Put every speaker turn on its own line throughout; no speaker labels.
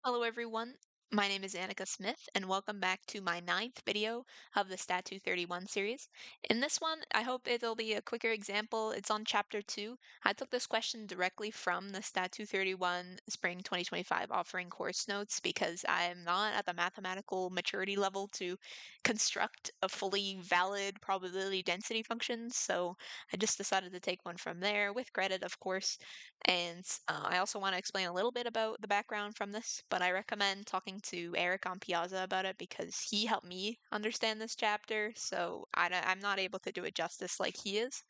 Hello everyone, my name is Annika Smith and welcome back to my ninth video of the Stat 231 series. In this one, I hope it'll be a quicker example. It's on chapter 2. I took this question directly from the Stat 231 Spring 2025 offering course notes because I am not at the mathematical maturity level to construct a fully valid probability density function, so I just decided to take one from there with credit, of course. And I also want to explain a little bit about the background from this, but I recommend talking to Eric on Piazza about it because he helped me understand this chapter, so I'm not able to do it justice like he is.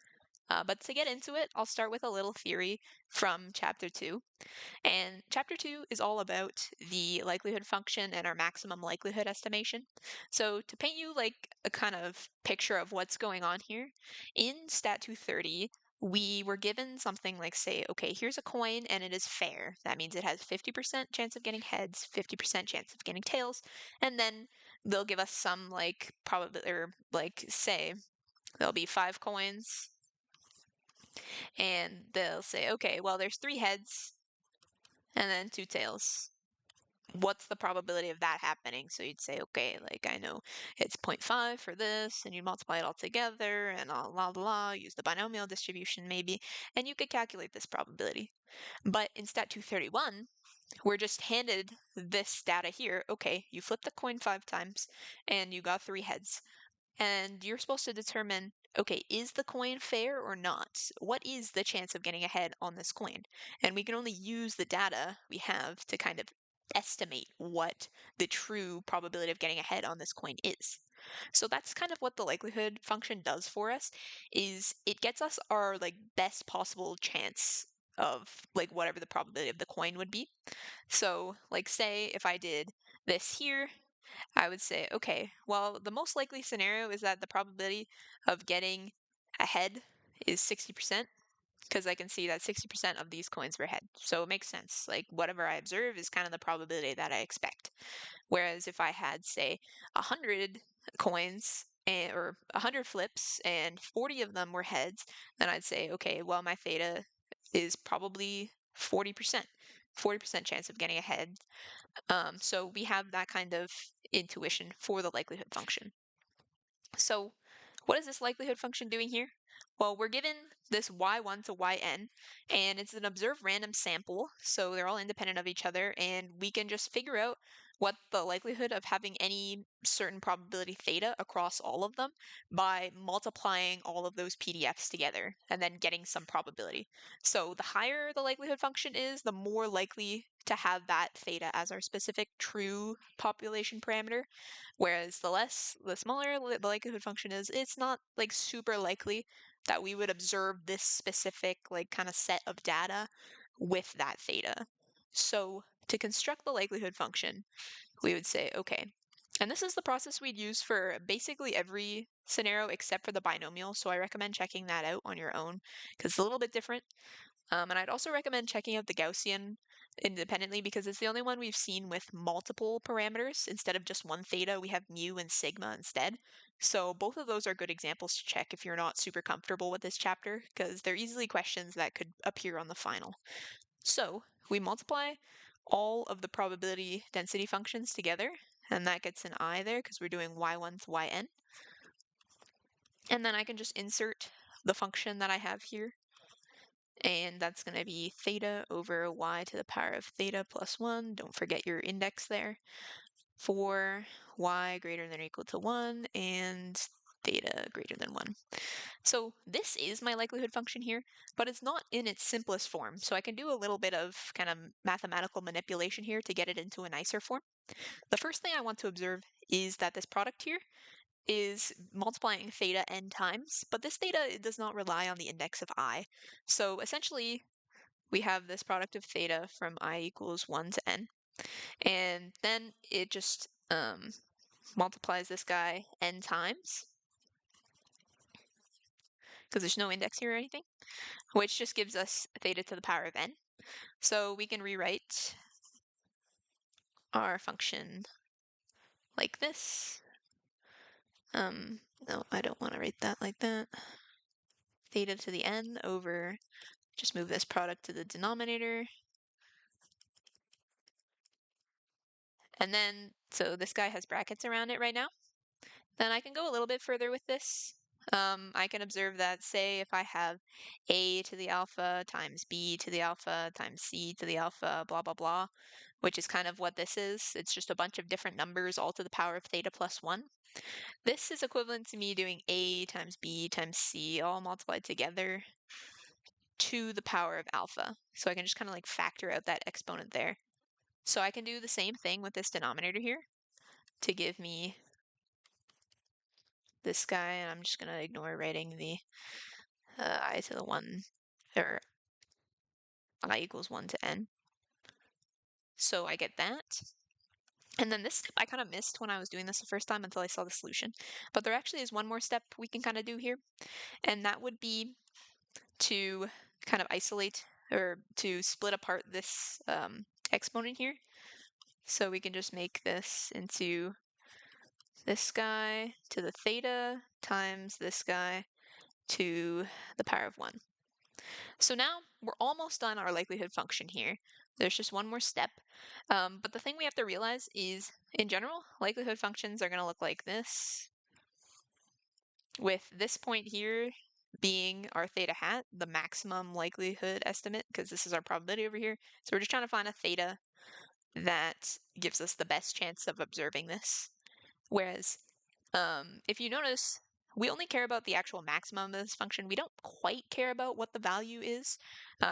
But to get into it, I'll start with a little theory from chapter 2. And chapter 2 is all about the likelihood function and our maximum likelihood estimation. So to paint you like a kind of picture of what's going on here, in Stat 230, we were given something like, say, okay, here's a coin and it is fair. That means it has 50% chance of getting heads, 50% chance of getting tails, and then they'll give us some like probability, or like say there'll be 5 coins and they'll say, okay, well, there's 3 heads and then 2 tails. What's the probability of that happening? So you'd say, okay, like I know it's 0.5 for this, and you multiply it all together, and blah, blah, blah, use the binomial distribution maybe, and you could calculate this probability. But in Stat 231, we're just handed this data here. Okay, you flipped the coin 5 times, and you got 3 heads. And you're supposed to determine, okay, is the coin fair or not? What is the chance of getting ahead on this coin? And we can only use the data we have to kind of estimate what the true probability of getting ahead on this coin is. So that's kind of what the likelihood function does for us, is it gets us our like best possible chance of like whatever the probability of the coin would be. So like say if I did this here, I would say, okay, well, the most likely scenario is that the probability of getting ahead is 60%, because I can see that 60% of these coins were ahead. So it makes sense. Like, whatever I observe is kind of the probability that I expect. Whereas if I had, say, 100 coins or 100 flips and 40 of them were heads, then I'd say, okay, well, my theta is probably 40%. 40% chance of getting ahead. So we have that kind of intuition for the likelihood function. So what is this likelihood function doing here? Well, we're given this y1 to yn, and it's an observed random sample, so they're all independent of each other, and we can just figure out what the likelihood of having any certain probability theta across all of them by multiplying all of those PDFs together and then getting some probability. So the higher the likelihood function is, the more likely to have that theta as our specific true population parameter. Whereas the smaller the likelihood function is, it's not like super likely that we would observe this specific like kind of set of data with that theta. So to construct the likelihood function, we would say, okay, and this is the process we'd use for basically every scenario except for the binomial. So I recommend checking that out on your own because it's a little bit different. And I'd also recommend checking out the Gaussian independently because it's the only one we've seen with multiple parameters. Instead of just one theta, we have mu and sigma instead. So both of those are good examples to check if you're not super comfortable with this chapter, because they're easily questions that could appear on the final. So we multiply all of the probability density functions together, and that gets an I there because we're doing y1 to yn. And then I can just insert the function that I have here, and that's going to be theta over y to the power of theta plus 1. Don't forget your index there. For y greater than or equal to 1 and theta greater than 1. So this is my likelihood function here, but it's not in its simplest form. So I can do a little bit of kind of mathematical manipulation here to get it into a nicer form. The first thing I want to observe is that this product here is multiplying theta n times, but this theta does not rely on the index of I. So essentially, we have this product of theta from I equals 1 to n, and then it just multiplies this guy n times, because there's no index here or anything, which just gives us theta to the power of n. So we can rewrite our function like this. No, I don't want to write that like that. Theta to the n over, just move this product to the denominator. And then, so this guy has brackets around it right now. Then I can go a little bit further with this. I can observe that, say, if I have a to the alpha times b to the alpha times c to the alpha, blah, blah, blah, which is kind of what this is. It's just a bunch of different numbers all to the power of theta plus 1. This is equivalent to me doing a times b times c all multiplied together to the power of alpha. So I can just kind of like factor out that exponent there. So I can do the same thing with this denominator here to give me this guy, and I'm just going to ignore writing the I to the 1, or I equals 1 to n. So I get that. And then this step I kind of missed when I was doing this the first time until I saw the solution. But there actually is one more step we can kind of do here, and that would be to kind of isolate or to split apart this exponent here. So we can just make this into this guy to the theta times this guy to the power of 1. So now we're almost done our likelihood function here. There's just one more step. But the thing we have to realize is, in general, likelihood functions are going to look like this, with this point here being our theta hat, the maximum likelihood estimate, because this is our probability over here. So we're just trying to find a theta that gives us the best chance of observing this. Whereas, if you notice, we only care about the actual maximum of this function. We don't quite care about what the value is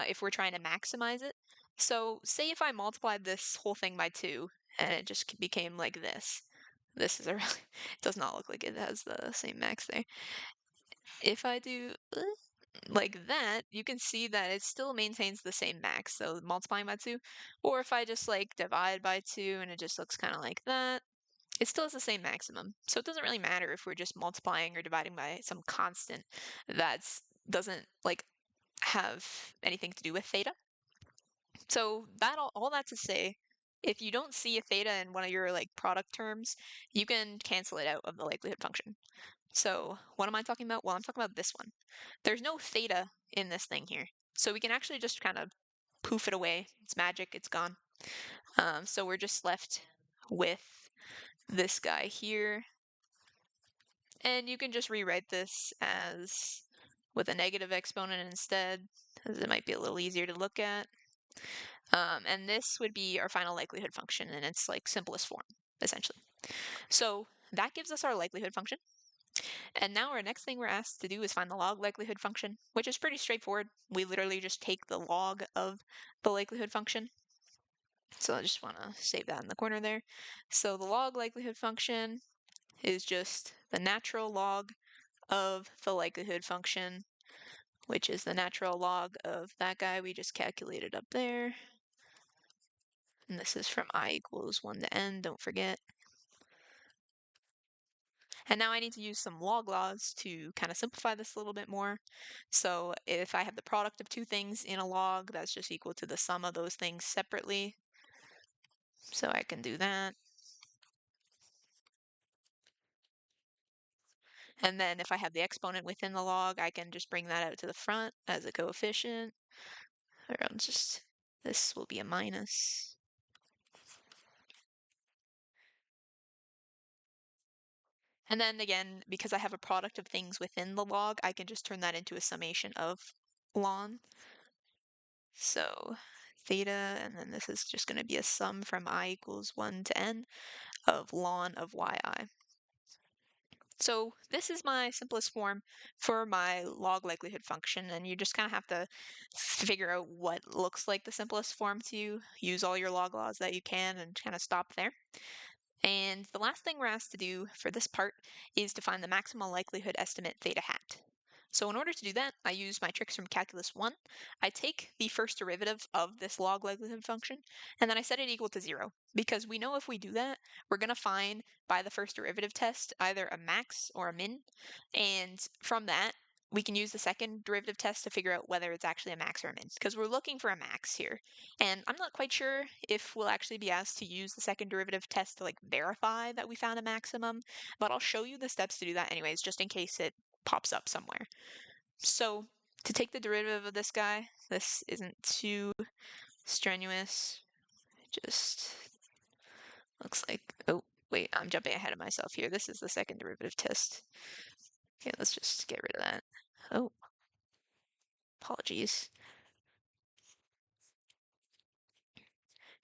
if we're trying to maximize it. So say if I multiplied this whole thing by 2 and it just became like this. This is a really, it does not look like it has the same max there. If I do like that, you can see that it still maintains the same max, so multiplying by 2. Or if I just like divide by 2 and it just looks kind of like that, it still has the same maximum. So it doesn't really matter if we're just multiplying or dividing by some constant that doesn't like have anything to do with theta. So that all that to say, if you don't see a theta in one of your like product terms, you can cancel it out of the likelihood function. So what am I talking about? Well, I'm talking about this one. There's no theta in this thing here. So we can actually just kind of poof it away. It's magic, it's gone. So we're just left with this guy here. And you can just rewrite this as with a negative exponent instead, as it might be a little easier to look at. And this would be our final likelihood function in its like simplest form, essentially. So that gives us our likelihood function. And now our next thing we're asked to do is find the log likelihood function, which is pretty straightforward. We literally just take the log of the likelihood function. So I just want to save that in the corner there. So the log likelihood function is just the natural log of the likelihood function, which is the natural log of that guy we just calculated up there. And this is from I equals 1 to n, don't forget. And now I need to use some log laws to kind of simplify this a little bit more. So if I have the product of two things in a log, that's just equal to the sum of those things separately. So I can do that. And then if I have the exponent within the log, I can just bring that out to the front as a coefficient. Or I'll just, this will be a minus. And then again, because I have a product of things within the log, I can just turn that into a summation of ln. So theta, and then this is just going to be a sum from I equals 1 to n of ln of yi. So this is my simplest form for my log likelihood function, and you just kind of have to figure out what looks like the simplest form to you, use all your log laws that you can, and kind of stop there. And the last thing we're asked to do for this part is to find the maximal likelihood estimate theta hat. So in order to do that, I use my tricks from Calculus 1. I take the first derivative of this log likelihood function, and then I set it equal to 0. Because we know if we do that, we're going to find by the first derivative test either a max or a min. And from that, we can use the second derivative test to figure out whether it's actually a max or a min, because we're looking for a max here. And I'm not quite sure if we'll actually be asked to use the second derivative test to like verify that we found a maximum, but I'll show you the steps to do that anyways, just in case it pops up somewhere. So to take the derivative of this guy, this isn't too strenuous, just Looks like, oh, wait, I'm jumping ahead of myself here. This is the second derivative test. Okay, let's just get rid of that. Oh, apologies.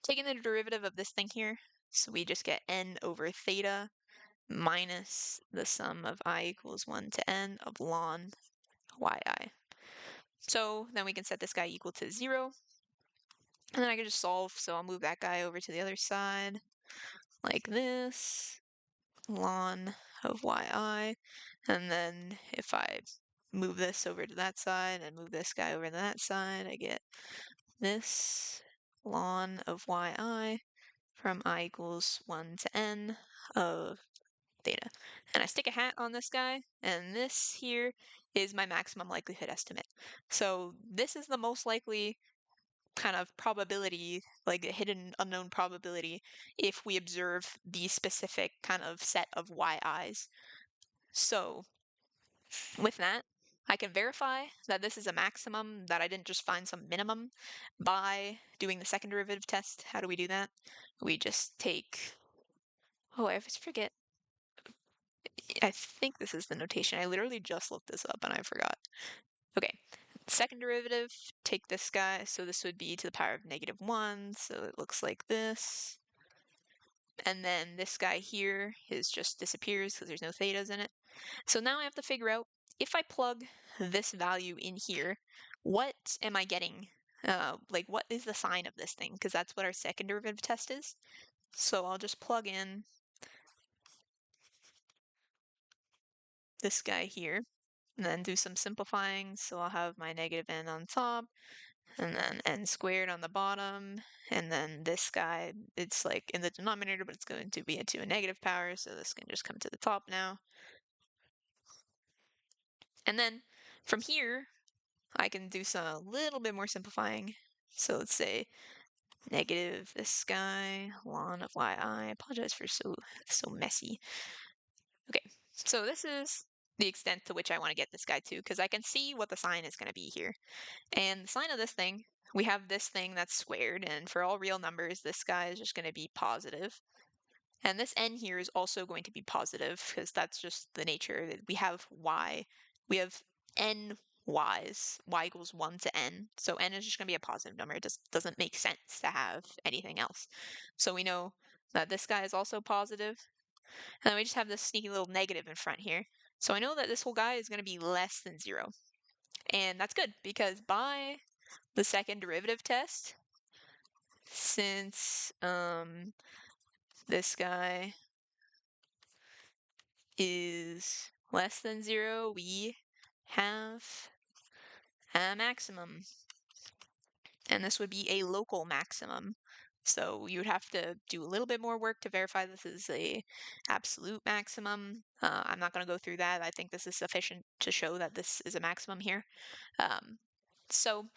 Taking the derivative of this thing here, so we just get n over theta minus the sum of I equals 1 to n of ln yi. So then we can set this guy equal to 0, and then I can just solve, so I'll move that guy over to the other side, like this, ln of yi, and then if I move this over to that side and move this guy over to that side, I get this ln of yi from I equals 1 to n of theta. And I stick a hat on this guy, and this here is my maximum likelihood estimate. So this is the most likely kind of probability, like a hidden unknown probability, if we observe the specific kind of set of yi's. So with that, I can verify that this is a maximum, that I didn't just find some minimum by doing the second derivative test. How do we do that? We just take, oh, I always forget. I think this is the notation. I literally just looked this up and I forgot. Okay, second derivative, take this guy, so this would be to the power of -1, so it looks like this. And then this guy here is just disappears because there's no thetas in it. So now I have to figure out, if I plug this value in here, what am I getting? Like, what is the sign of this thing? Because that's what our second derivative test is. So I'll just plug in this guy here, and then do some simplifying. So I'll have my negative n on top, and then n squared on the bottom, and then this guy, it's like in the denominator, but it's going to be into a negative power, so this can just come to the top now. And then from here, I can do some a little bit more simplifying. So let's say negative this guy, ln of yi. I apologize for so messy. Okay, so this is the extent to which I want to get this guy to, because I can see what the sign is going to be here. And the sign of this thing, we have this thing that's squared, and for all real numbers, this guy is just going to be positive. And this n here is also going to be positive, because that's just the nature. We have y. We have n y's. Y equals 1 to n. So n is just going to be a positive number. It just doesn't make sense to have anything else. So we know that this guy is also positive. And then we just have this sneaky little negative in front here. So I know that this whole guy is going to be less than 0. And that's good, because by the second derivative test, since this guy is less than 0, we have a maximum. And this would be a local maximum. So you would have to do a little bit more work to verify this is a absolute maximum. I'm not going to go through that. I think this is sufficient to show that this is a maximum here. So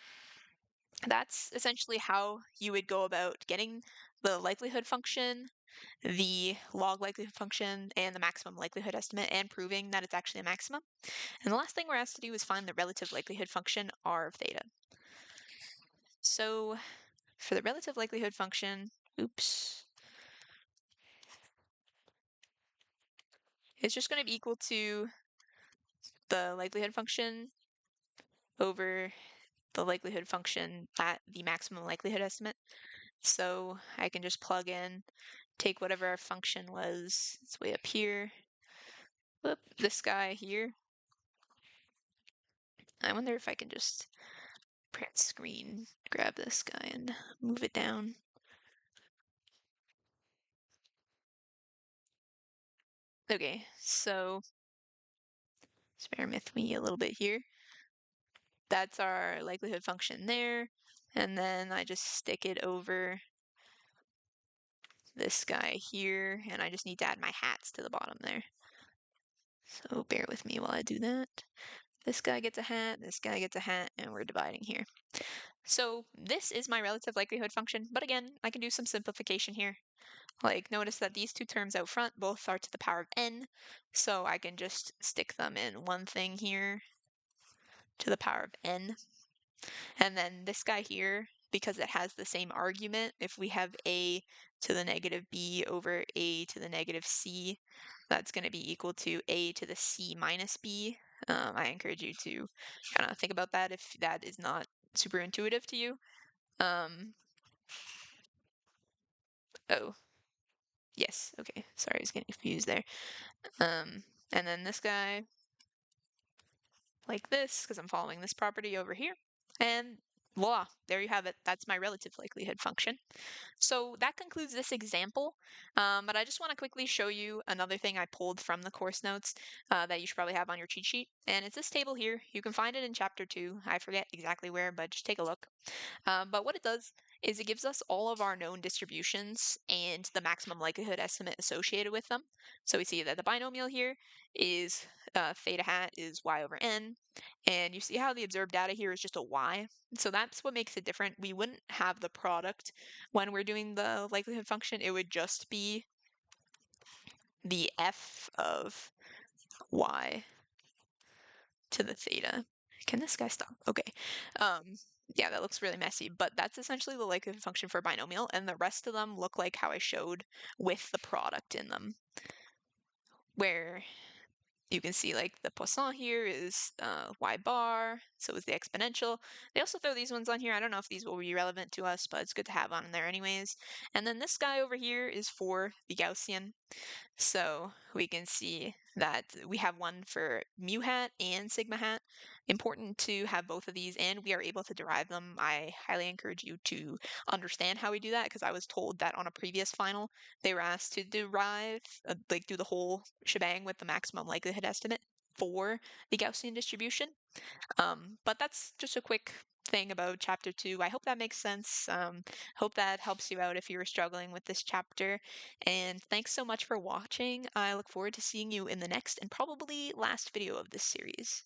that's essentially how you would go about getting the likelihood function, the log likelihood function, and the maximum likelihood estimate, and proving that it's actually a maximum. And the last thing we're asked to do is find the relative likelihood function r of theta. So for the relative likelihood function, oops, it's just going to be equal to the likelihood function over the likelihood function at the maximum likelihood estimate. So I can just plug in, take whatever our function was, it's way up here, whoop, this guy here. I wonder if I can just print screen, grab this guy and move it down. Okay, so bear with me a little bit here. That's our likelihood function there. And then I just stick it over this guy here, and I just need to add my hats to the bottom there. So bear with me while I do that. This guy gets a hat, this guy gets a hat, and we're dividing here. So this is my relative likelihood function, but again, I can do some simplification here. Like, notice that these two terms out front both are to the power of n, so I can just stick them in one thing here to the power of n. And then this guy here, because it has the same argument, if we have a to the negative b over a to the negative c. That's going to be equal to a to the c minus b. I encourage you to kind of think about that if that is not super intuitive to you. Oh, yes, okay. Sorry, I was getting confused there. And then this guy, like this, because I'm following this property over here. And voila, there you have it. That's my relative likelihood function. So that concludes this example, but I just want to quickly show you another thing I pulled from the course notes that you should probably have on your cheat sheet. And it's this table here. You can find it in chapter 2. I forget exactly where, but just take a look. But what it does is it gives us all of our known distributions and the maximum likelihood estimate associated with them. So we see that the binomial here is theta hat is y over n, and you see how the observed data here is just a y. So that's what makes it different. We wouldn't have the product when we're doing the likelihood function. It would just be the f of y to the theta. Can this guy stop? Okay. Yeah, that looks really messy, but that's essentially the likelihood function for binomial, and the rest of them look like how I showed with the product in them, where you can see like the Poisson here is y bar, so is the exponential. They also throw these ones on here. I don't know if these will be relevant to us, but it's good to have on there anyways. And then this guy over here is for the Gaussian. So we can see that we have one for mu hat and sigma hat. Important to have both of these, and we are able to derive them. I highly encourage you to understand how we do that, because I was told that on a previous final, they were asked to derive, like do the whole shebang with the maximum likelihood estimate for the Gaussian distribution. But that's just a quick thing about chapter 2. I hope that makes sense. Hope that helps you out if you were struggling with this chapter. And thanks so much for watching. I look forward to seeing you in the next and probably last video of this series.